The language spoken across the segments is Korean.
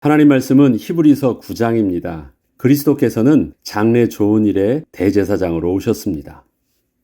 하나님 말씀은 히브리서 9장입니다. 그리스도께서는 장래 좋은 일의 대제사장으로 오셨습니다.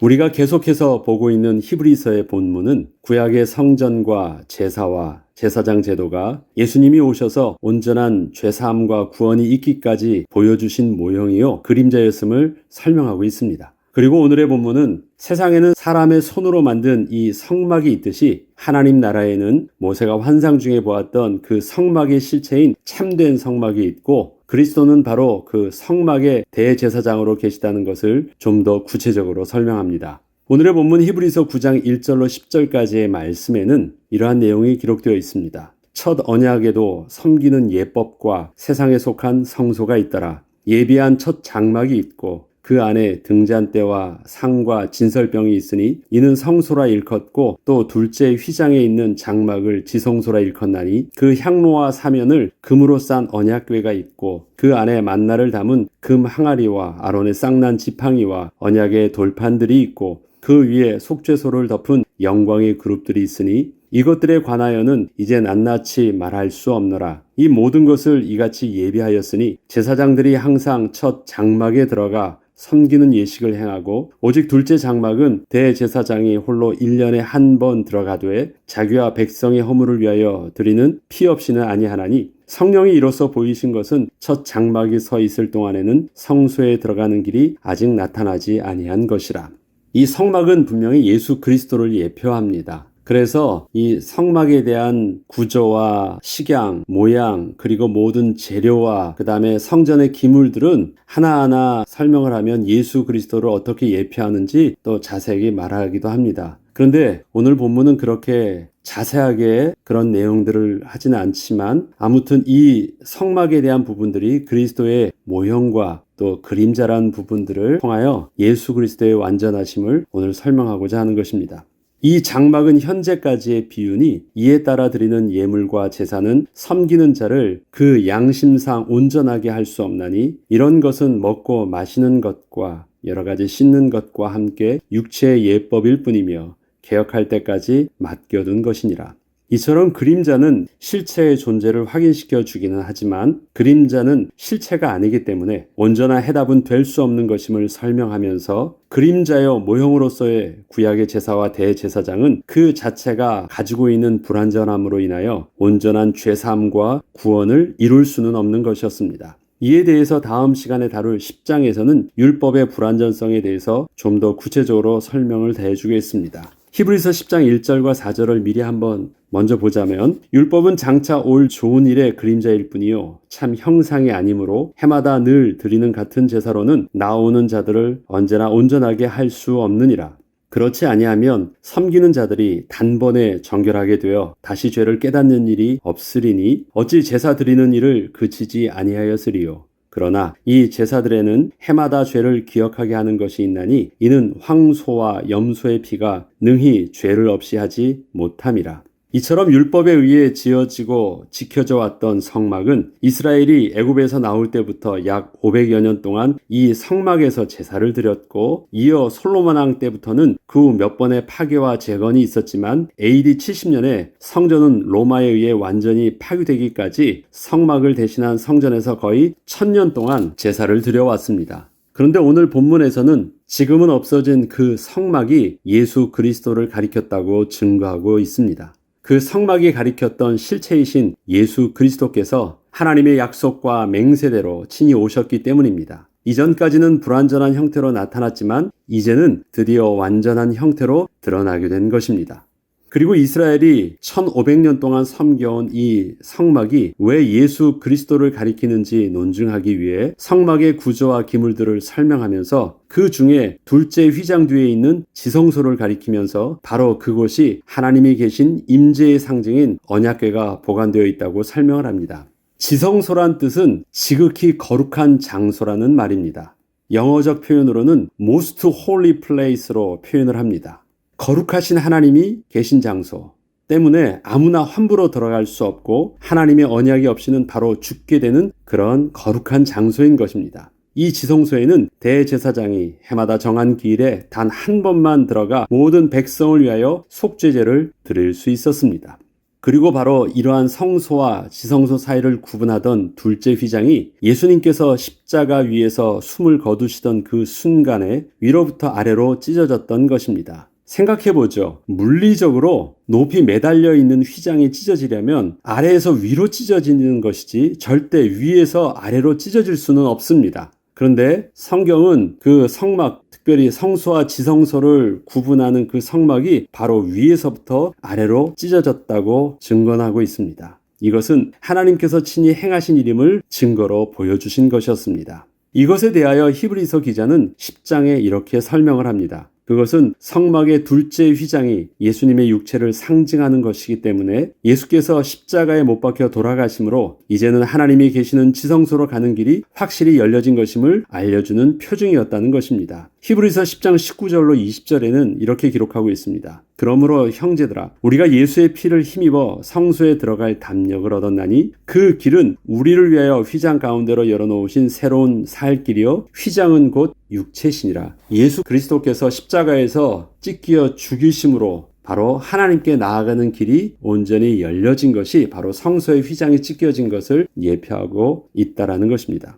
우리가 계속해서 보고 있는 히브리서의 본문은 구약의 성전과 제사와 제사장 제도가 예수님이 오셔서 온전한 죄사함과 구원이 있기까지 보여주신 모형이요 그림자였음을 설명하고 있습니다. 그리고 오늘의 본문은 세상에는 사람의 손으로 만든 이 성막이 있듯이 하나님 나라에는 모세가 환상 중에 보았던 그 성막의 실체인 참된 성막이 있고 그리스도는 바로 그 성막의 대제사장으로 계시다는 것을 좀 더 구체적으로 설명합니다. 오늘의 본문 히브리서 9장 1절로 10절까지의 말씀에는 이러한 내용이 기록되어 있습니다. 첫 언약에도 섬기는 예법과 세상에 속한 성소가 있더라. 예비한 첫 장막이 있고 그 안에 등잔대와 상과 진설병이 있으니 이는 성소라 일컫고 또 둘째 휘장에 있는 장막을 지성소라 일컫나니 그 향로와 사면을 금으로 싼 언약궤가 있고 그 안에 만나를 담은 금 항아리와 아론의 쌍난 지팡이와 언약의 돌판들이 있고 그 위에 속죄소를 덮은 영광의 그룹들이 있으니 이것들에 관하여는 이제 낱낱이 말할 수 없노라. 이 모든 것을 이같이 예비하였으니 제사장들이 항상 첫 장막에 들어가 섬기는 예식을 행하고 오직 둘째 장막은 대제사장이 홀로 1년에 한 번 들어가되 자기와 백성의 허물을 위하여 드리는 피 없이는 아니하나니 성령이 이로써 보이신 것은 첫 장막이 서 있을 동안에는 성소에 들어가는 길이 아직 나타나지 아니한 것이라. 이 성막은 분명히 예수 그리스도를 예표합니다. 그래서 이 성막에 대한 구조와 식양, 모양, 그리고 모든 재료와 그 다음에 성전의 기물들은 하나하나 설명을 하면 예수 그리스도를 어떻게 예표하는지 또 자세하게 말하기도 합니다. 그런데 오늘 본문은 그렇게 자세하게 그런 내용들을 하지는 않지만 아무튼 이 성막에 대한 부분들이 그리스도의 모형과 또 그림자라는 부분들을 통하여 예수 그리스도의 완전하심을 오늘 설명하고자 하는 것입니다. 이 장막은 현재까지의 비유니 이에 따라 드리는 예물과 제사는 섬기는 자를 그 양심상 온전하게 할 수 없나니 이런 것은 먹고 마시는 것과 여러 가지 씻는 것과 함께 육체의 예법일 뿐이며 개혁할 때까지 맡겨둔 것이니라. 이처럼 그림자는 실체의 존재를 확인시켜 주기는 하지만 그림자는 실체가 아니기 때문에 온전한 해답은 될 수 없는 것임을 설명하면서 그림자여 모형으로서의 구약의 제사와 대제사장은 그 자체가 가지고 있는 불완전함으로 인하여 온전한 죄사함과 구원을 이룰 수는 없는 것이었습니다. 이에 대해서 다음 시간에 다룰 10장에서는 율법의 불완전성에 대해서 좀 더 구체적으로 설명을 대해주겠습니다. 히브리서 10장 1절과 4절을 미리 한번 먼저 보자면 율법은 장차 올 좋은 일의 그림자일 뿐이요 참 형상이 아니므로 해마다 늘 드리는 같은 제사로는 나오는 자들을 언제나 온전하게 할 수 없느니라. 그렇지 아니하면 섬기는 자들이 단번에 정결하게 되어 다시 죄를 깨닫는 일이 없으리니 어찌 제사 드리는 일을 그치지 아니하였으리요. 그러나 이 제사들에는 해마다 죄를 기억하게 하는 것이 있나니 이는 황소와 염소의 피가 능히 죄를 없이 하지 못함이라. 이처럼 율법에 의해 지어지고 지켜져 왔던 성막은 이스라엘이 애굽에서 나올 때부터 약 500여 년 동안 이 성막에서 제사를 드렸고 이어 솔로몬 왕 때부터는 그 후 몇 번의 파괴와 재건이 있었지만 AD 70년에 성전은 로마에 의해 완전히 파괴되기까지 성막을 대신한 성전에서 거의 1000년 동안 제사를 드려왔습니다. 그런데 오늘 본문에서는 지금은 없어진 그 성막이 예수 그리스도를 가리켰다고 증거하고 있습니다. 그 성막이 가리켰던 실체이신 예수 그리스도께서 하나님의 약속과 맹세대로 친히 오셨기 때문입니다. 이전까지는 불완전한 형태로 나타났지만 이제는 드디어 완전한 형태로 드러나게 된 것입니다. 그리고 이스라엘이 1500년 동안 섬겨온 이 성막이 왜 예수 그리스도를 가리키는지 논증하기 위해 성막의 구조와 기물들을 설명하면서 그 중에 둘째 휘장 뒤에 있는 지성소를 가리키면서 바로 그곳이 하나님이 계신 임재의 상징인 언약궤가 보관되어 있다고 설명을 합니다. 지성소란 뜻은 지극히 거룩한 장소라는 말입니다. 영어적 표현으로는 most holy place로 표현을 합니다. 거룩하신 하나님이 계신 장소 때문에 아무나 함부로 들어갈 수 없고 하나님의 언약이 없이는 바로 죽게 되는 그런 거룩한 장소인 것입니다. 이 지성소에는 대제사장이 해마다 정한 기일에 단 한 번만 들어가 모든 백성을 위하여 속죄제를 드릴 수 있었습니다. 그리고 바로 이러한 성소와 지성소 사이를 구분하던 둘째 휘장이 예수님께서 십자가 위에서 숨을 거두시던 그 순간에 위로부터 아래로 찢어졌던 것입니다. 생각해보죠. 물리적으로 높이 매달려 있는 휘장이 찢어지려면 아래에서 위로 찢어지는 것이지 절대 위에서 아래로 찢어질 수는 없습니다. 그런데 성경은 그 성막, 특별히 성소와 지성소를 구분하는 그 성막이 바로 위에서부터 아래로 찢어졌다고 증거하고 있습니다. 이것은 하나님께서 친히 행하신 일임을 증거로 보여주신 것이었습니다. 이것에 대하여 히브리서 기자는 10장에 이렇게 설명을 합니다. 그것은 성막의 둘째 휘장이 예수님의 육체를 상징하는 것이기 때문에 예수께서 십자가에 못 박혀 돌아가심으로 이제는 하나님이 계시는 지성소로 가는 길이 확실히 열려진 것임을 알려주는 표징이었다는 것입니다. 히브리서 10장 19절로 20절에는 이렇게 기록하고 있습니다. 그러므로 형제들아, 우리가 예수의 피를 힘입어 성소에 들어갈 담력을 얻었나니 그 길은 우리를 위하여 휘장 가운데로 열어놓으신 새로운 살 길이요 휘장은 곧 육체시니라. 예수 그리스도께서 십자가에서 찢겨 죽이심으로 바로 하나님께 나아가는 길이 온전히 열려진 것이 바로 성소의 휘장이 찢겨진 것을 예표하고 있다라는 것입니다.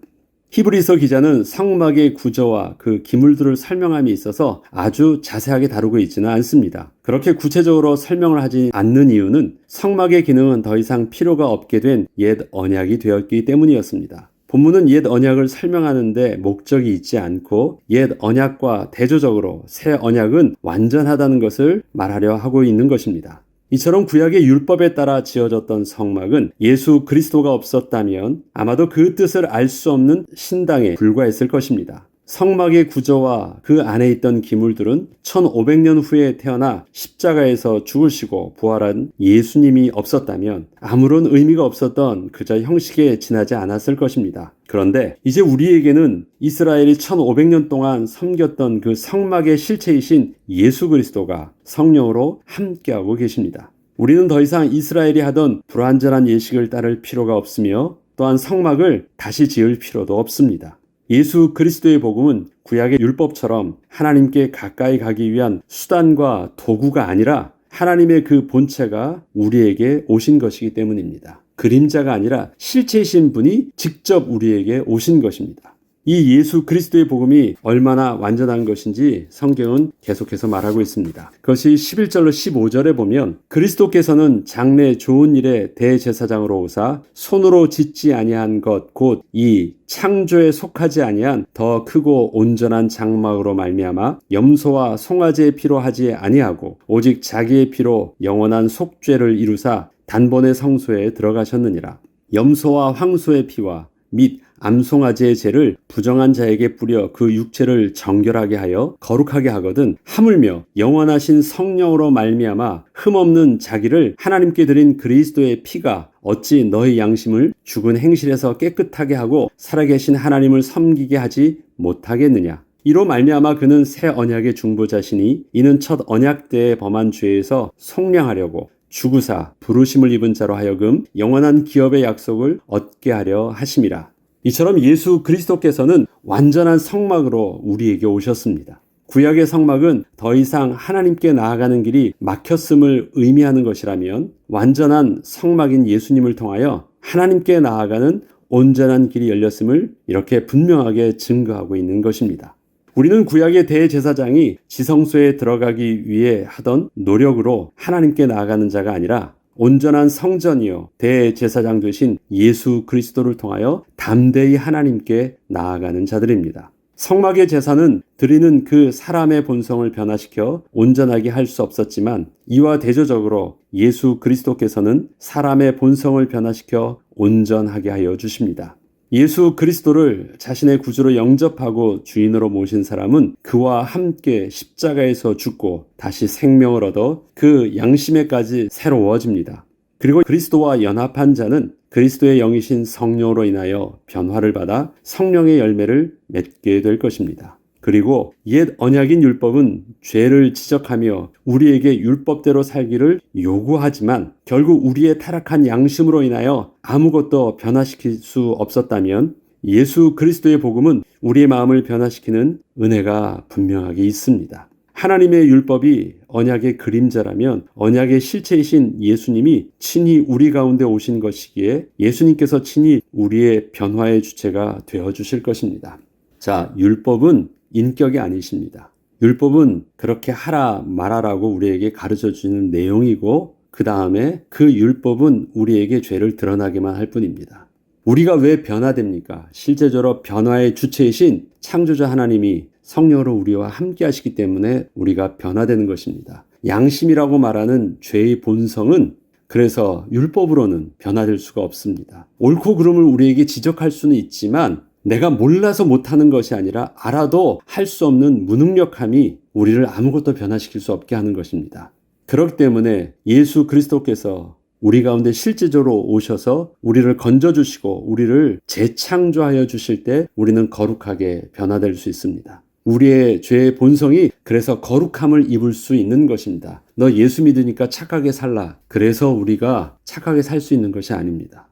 히브리서 기자는 성막의 구조와 그 기물들을 설명함에 있어서 아주 자세하게 다루고 있지는 않습니다. 그렇게 구체적으로 설명을 하지 않는 이유는 성막의 기능은 더 이상 필요가 없게 된 옛 언약이 되었기 때문이었습니다. 본문은 옛 언약을 설명하는데 목적이 있지 않고 옛 언약과 대조적으로 새 언약은 완전하다는 것을 말하려 하고 있는 것입니다. 이처럼 구약의 율법에 따라 지어졌던 성막은 예수 그리스도가 없었다면 아마도 그 뜻을 알 수 없는 신당에 불과했을 것입니다. 성막의 구조와 그 안에 있던 기물들은 1500년 후에 태어나 십자가에서 죽으시고 부활한 예수님이 없었다면 아무런 의미가 없었던 그저 형식에 지나지 않았을 것입니다. 그런데 이제 우리에게는 이스라엘이 1500년 동안 섬겼던 그 성막의 실체이신 예수 그리스도가 성령으로 함께하고 계십니다. 우리는 더 이상 이스라엘이 하던 불완전한 예식을 따를 필요가 없으며 또한 성막을 다시 지을 필요도 없습니다. 예수 그리스도의 복음은 구약의 율법처럼 하나님께 가까이 가기 위한 수단과 도구가 아니라 하나님의 그 본체가 우리에게 오신 것이기 때문입니다. 그림자가 아니라 실체이신 분이 직접 우리에게 오신 것입니다. 이 예수 그리스도의 복음이 얼마나 완전한 것인지 성경은 계속해서 말하고 있습니다. 그것이 11절로 15절에 보면 그리스도께서는 장래 좋은 일의 대제사장으로 오사 손으로 짓지 아니한 것 곧 이 창조에 속하지 아니한 더 크고 온전한 장막으로 말미암아 염소와 송아지의 피로 하지 아니하고 오직 자기의 피로 영원한 속죄를 이루사 단번에 성소에 들어가셨느니라. 염소와 황소의 피와 및 암송아지의 죄를 부정한 자에게 뿌려 그 육체를 정결하게 하여 거룩하게 하거든 하물며 영원하신 성령으로 말미암아 흠없는 자기를 하나님께 드린 그리스도의 피가 어찌 너희 양심을 죽은 행실에서 깨끗하게 하고 살아계신 하나님을 섬기게 하지 못하겠느냐. 이로 말미암아 그는 새 언약의 중보자시니 이는 첫 언약 때에 범한 죄에서 속량하려고 죽으사 부르심을 입은 자로 하여금 영원한 기업의 약속을 얻게 하려 하심이라. 이처럼 예수 그리스도께서는 완전한 성막으로 우리에게 오셨습니다. 구약의 성막은 더 이상 하나님께 나아가는 길이 막혔음을 의미하는 것이라면 완전한 성막인 예수님을 통하여 하나님께 나아가는 온전한 길이 열렸음을 이렇게 분명하게 증거하고 있는 것입니다. 우리는 구약의 대제사장이 지성소에 들어가기 위해 하던 노력으로 하나님께 나아가는 자가 아니라 온전한 성전이요 대제사장 되신 예수 그리스도를 통하여 담대히 하나님께 나아가는 자들입니다. 성막의 제사는 드리는 그 사람의 본성을 변화시켜 온전하게 할 수 없었지만 이와 대조적으로 예수 그리스도께서는 사람의 본성을 변화시켜 온전하게 하여 주십니다. 예수 그리스도를 자신의 구주로 영접하고 주인으로 모신 사람은 그와 함께 십자가에서 죽고 다시 생명을 얻어 그 양심에까지 새로워집니다. 그리고 그리스도와 연합한 자는 그리스도의 영이신 성령으로 인하여 변화를 받아 성령의 열매를 맺게 될 것입니다. 그리고 옛 언약인 율법은 죄를 지적하며 우리에게 율법대로 살기를 요구하지만 결국 우리의 타락한 양심으로 인하여 아무것도 변화시킬 수 없었다면 예수 그리스도의 복음은 우리의 마음을 변화시키는 은혜가 분명하게 있습니다. 하나님의 율법이 언약의 그림자라면 언약의 실체이신 예수님이 친히 우리 가운데 오신 것이기에 예수님께서 친히 우리의 변화의 주체가 되어주실 것입니다. 자, 율법은 인격이 아니십니다. 율법은 그렇게 하라 말하라고 우리에게 가르쳐주는 내용이고 그 다음에 그 율법은 우리에게 죄를 드러나게만 할 뿐입니다. 우리가 왜 변화됩니까? 실제적으로 변화의 주체이신 창조자 하나님이 성령으로 우리와 함께 하시기 때문에 우리가 변화되는 것입니다. 양심이라고 말하는 죄의 본성은 그래서 율법으로는 변화될 수가 없습니다. 옳고 그름을 우리에게 지적할 수는 있지만 내가 몰라서 못하는 것이 아니라 알아도 할 수 없는 무능력함이 우리를 아무것도 변화시킬 수 없게 하는 것입니다. 그렇기 때문에 예수 그리스도께서 우리 가운데 실제적으로 오셔서 우리를 건져주시고 우리를 재창조하여 주실 때 우리는 거룩하게 변화될 수 있습니다. 우리의 죄의 본성이 그래서 거룩함을 입을 수 있는 것입니다. 너 예수 믿으니까 착하게 살라. 그래서 우리가 착하게 살 수 있는 것이 아닙니다.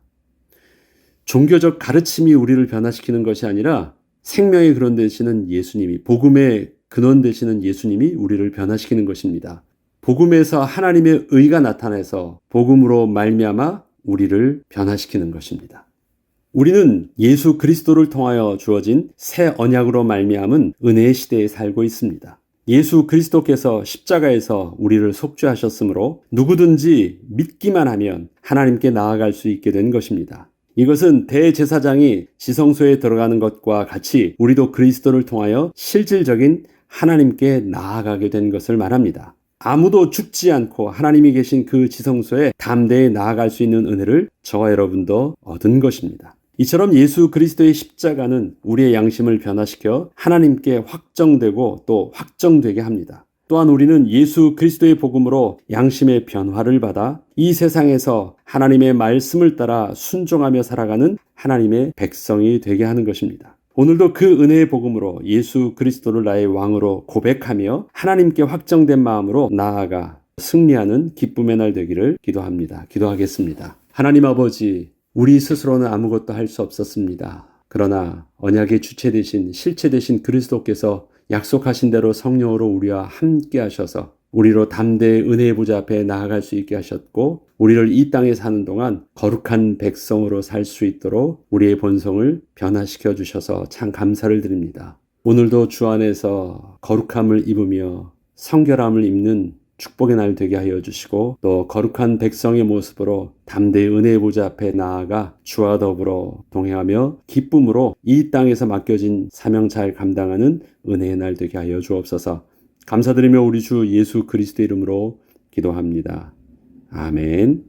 종교적 가르침이 우리를 변화시키는 것이 아니라 생명의 근원 되시는 예수님이, 복음의 근원 되시는 예수님이 우리를 변화시키는 것입니다. 복음에서 하나님의 의가 나타나서 복음으로 말미암아 우리를 변화시키는 것입니다. 우리는 예수 그리스도를 통하여 주어진 새 언약으로 말미암은 은혜의 시대에 살고 있습니다. 예수 그리스도께서 십자가에서 우리를 속죄하셨으므로 누구든지 믿기만 하면 하나님께 나아갈 수 있게 된 것입니다. 이것은 대제사장이 지성소에 들어가는 것과 같이 우리도 그리스도를 통하여 실질적인 하나님께 나아가게 된 것을 말합니다. 아무도 죽지 않고 하나님이 계신 그 지성소에 담대히 나아갈 수 있는 은혜를 저와 여러분도 얻은 것입니다. 이처럼 예수 그리스도의 십자가는 우리의 양심을 변화시켜 하나님께 확정되고 또 확정되게 합니다. 또한 우리는 예수 그리스도의 복음으로 양심의 변화를 받아 이 세상에서 하나님의 말씀을 따라 순종하며 살아가는 하나님의 백성이 되게 하는 것입니다. 오늘도 그 은혜의 복음으로 예수 그리스도를 나의 왕으로 고백하며 하나님께 확정된 마음으로 나아가 승리하는 기쁨의 날 되기를 기도합니다. 기도하겠습니다. 하나님 아버지, 우리 스스로는 아무것도 할 수 없었습니다. 그러나 언약의 주체 되신 실체 되신 그리스도께서 약속하신 대로 성령으로 우리와 함께 하셔서 우리로 담대히 은혜의 보좌 앞에 나아갈 수 있게 하셨고 우리를 이 땅에 사는 동안 거룩한 백성으로 살 수 있도록 우리의 본성을 변화시켜 주셔서 참 감사를 드립니다. 오늘도 주 안에서 거룩함을 입으며 성결함을 입는 축복의 날 되게 하여 주시고 또 거룩한 백성의 모습으로 담대히 은혜의 보좌 앞에 나아가 주와 더불어 동행하며 기쁨으로 이 땅에서 맡겨진 사명 잘 감당하는 은혜의 날 되게 하여 주옵소서. 감사드리며 우리 주 예수 그리스도 이름으로 기도합니다. 아멘.